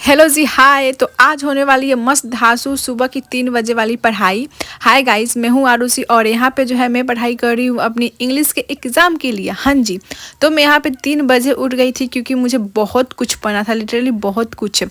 Hello जी, हाय। तो आज होने वाली है मस्त धांसू सुबह की 3 बजे वाली पढ़ाई। हाय गाइस, मैं हूँ आरुषि और यहाँ पे जो है मैं पढ़ाई कर रही हूँ अपनी इंग्लिश के एग्ज़ाम के लिए। हाँ जी, तो मैं यहाँ पे 3 बजे उठ गई थी क्योंकि मुझे बहुत कुछ पढ़ना था, लिटरली बहुत कुछ।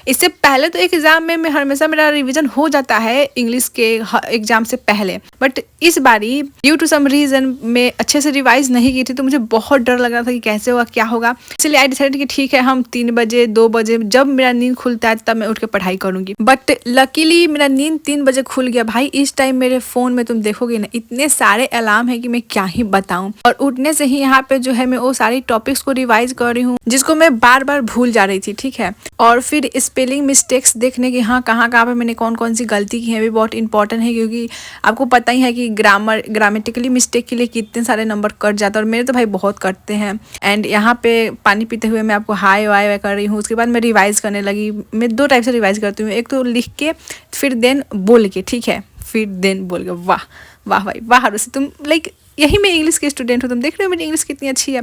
इससे पहले तो एग्ज़ाम में मैं हमेशा मेरा रिविज़न हो जाता है इंग्लिश के एग्ज़ाम से पहले, बट इस बारी ड्यू टू सम रीज़न मैं अच्छे से रिवाइज़ नहीं की थी, तो मुझे बहुत डर लग रहा था कि कैसे होगा, क्या होगा। इसलिए आई डिसाइड कि ठीक है, हम 3 बजे 2 बजे जब मेरा नींद खुलता है तब मैं उठ के पढ़ाई करूंगी। बट लकीली मेरा नींद 3 बजे खुल गया भाई। इस टाइम मेरे फोन में तुम देखोगे ना, इतने सारे अलार्म है कि मैं क्या ही बताऊं। और उठने से ही यहाँ पे जो है मैं वो सारी टॉपिक्स को रिवाइज कर रही हूँ जिसको मैं बार बार भूल जा रही थी, ठीक है। और फिर स्पेलिंग मिस्टेक्स देखने की, हाँ कहाँ कहाँ पे मैंने कौन कौन सी गलती की है भी बहुत इंपॉर्टेंट है, क्योंकि आपको पता ही है कि ग्रामेटिकली मिस्टेक के लिए कितने सारे नंबर कट जाते हैं, और मेरे तो भाई बहुत कटते हैं। एंड यहाँ पे पानी पीते हुए मैं आपको हाय वाय कर रही हूँ। उसके बाद मैं रिवाइज करने लगी। मैं 2 टाइप से रिवाइज करती हूँ, एक तो लिख के फिर देन बोल के, ठीक है, फिर देन बोल के। वाह वाह भाई वाह आरुषि, तुम लाइक यही मैं इंग्लिश के स्टूडेंट हूँ। तुम देख रहे हो मेरी इंग्लिश कितनी अच्छी है।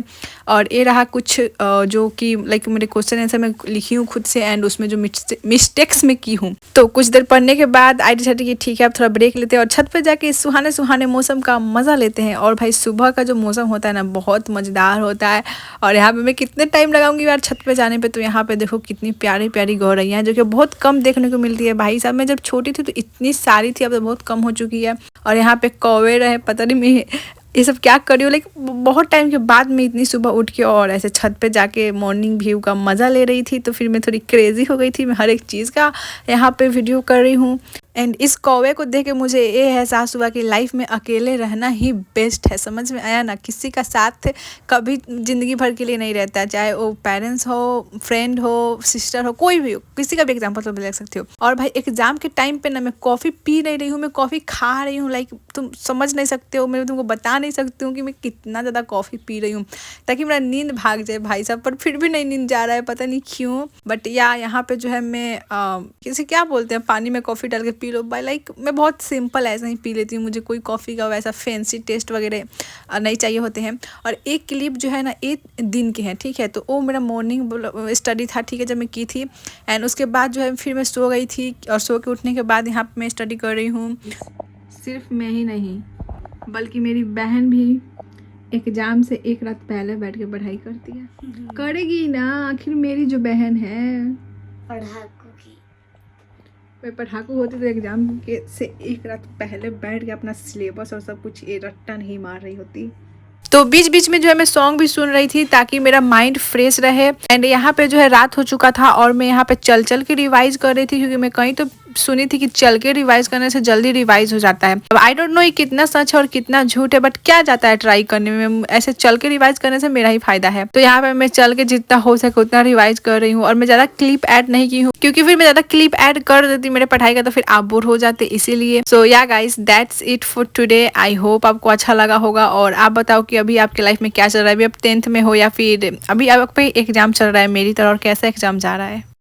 और ये रहा कुछ जो कि लाइक मेरे क्वेश्चन आंसर मैं लिखी हूँ खुद से, एंड उसमें जो मिस्टेक्स में की हूँ। तो कुछ देर पढ़ने के बाद आई डिसाइड कि ठीक है अब थोड़ा ब्रेक लेते हैं और छत पे जाके इस सुहाने सुहाने मौसम का मज़ा लेते हैं। और भाई सुबह का जो मौसम होता है ना, बहुत मज़ेदार होता है। और यहाँ पे मैं कितने टाइम लगाऊंगी यार छत पे जाने पे। तो यहाँ पे देखो कितनी प्यारी प्यारी गौरैया हैं, जो कि बहुत कम देखने को मिलती है भाई साहब। मैं जब छोटी थी तो इतनी सारी थी, अब तो बहुत कम हो चुकी है। और यहाँ पे कौवे रहे, पता नहीं मैं ये सब क्या कर रही हूँ, लाइक बहुत टाइम के बाद मैं इतनी सुबह उठ के और ऐसे छत पे जाके मॉर्निंग व्यू का मज़ा ले रही थी। तो फिर मैं थोड़ी क्रेजी हो गई थी, मैं हर एक चीज़ का यहाँ पे वीडियो कर रही हूँ। एंड इस कौवे को देख के मुझे ये एहसास हुआ कि लाइफ में अकेले रहना ही बेस्ट है। समझ में आया ना, किसी का साथ कभी ज़िंदगी भर के लिए नहीं रहता है, चाहे वो पेरेंट्स हो, फ्रेंड हो, सिस्टर हो, कोई भी हो। किसी का भी एग्जाम्पल तो ले सकते हो। और भाई एग्जाम के टाइम पे ना मैं कॉफ़ी पी नहीं रही हूँ, मैं कॉफ़ी खा रही हूँ। लाइक तुम समझ नहीं सकते हो, मैं तुमको बता नहीं सकती हूँ कि मैं कितना ज़्यादा कॉफ़ी पी रही हूँ, ताकि मेरा नींद भाग जाए भाई साहब। पर फिर भी नहीं नींद जा रहा है, पता नहीं क्यों। बट यहाँ पे जो है मैं किसी क्या बोलते हैं, पानी में कॉफ़ी डाल के पी लो भाई। लाइक मैं बहुत सिंपल ऐसा ही पी लेती हूँ, मुझे कोई कॉफ़ी का वैसा फैंसी टेस्ट वगैरह नहीं चाहिए होते हैं। और एक क्लिप जो है ना 1 दिन के हैं, ठीक है। तो वो मेरा मॉर्निंग स्टडी था, ठीक है, जब मैं की थी। एंड उसके बाद जो है फिर मैं सो गई थी, और सो के उठने के बाद यहाँ पे मैं स्टडी कर रही हूँ। सिर्फ मैं ही नहीं बल्कि मेरी बहन भी एग्जाम से 1 रात पहले बैठ के पढ़ाई करती है। करेगी ना, आखिर मेरी जो बहन है पढ़ाकू की। मैं पढ़ाकू होती तो एग्जाम के से 1 रात पहले बैठ के अपना सिलेबस और सब कुछ ये रट्टा नहीं मार रही होती। तो बीच बीच में जो है मैं सॉन्ग भी सुन रही थी ताकि मेरा माइंड फ्रेश रहे। एंड यहाँ पे जो है रात हो चुका था और मैं यहाँ पे चल चल के रिवाइज कर रही थी, क्योंकि मैं कहीं तो सुनी थी कि चल के रिवाइज करने से जल्दी रिवाइज हो जाता है। अब आई डोंट नो ये कितना सच है और कितना झूठ है, बट क्या जाता है ट्राई करने में। ऐसे चल के रिवाइज करने से मेरा ही फायदा है। तो यहाँ पे मैं चल के जितना हो सके उतना रिवाइज कर रही हूँ, और मैं ज्यादा क्लिप ऐड नहीं की हूँ, क्योंकि फिर मैं ज्यादा क्लिप ऐड कर देती मेरे पढ़ाई का तो फिर आप बोर हो जाते, इसीलिए। सो या guys, that's it for today. I hope आपको अच्छा लगा होगा। और आप बताओ कि अभी आपके लाइफ में क्या चल रहा है, अभी आप 10th में हो या फिर अभी आप पे एग्जाम चल रहा है मेरी तरह, और कैसा एग्जाम जा रहा है।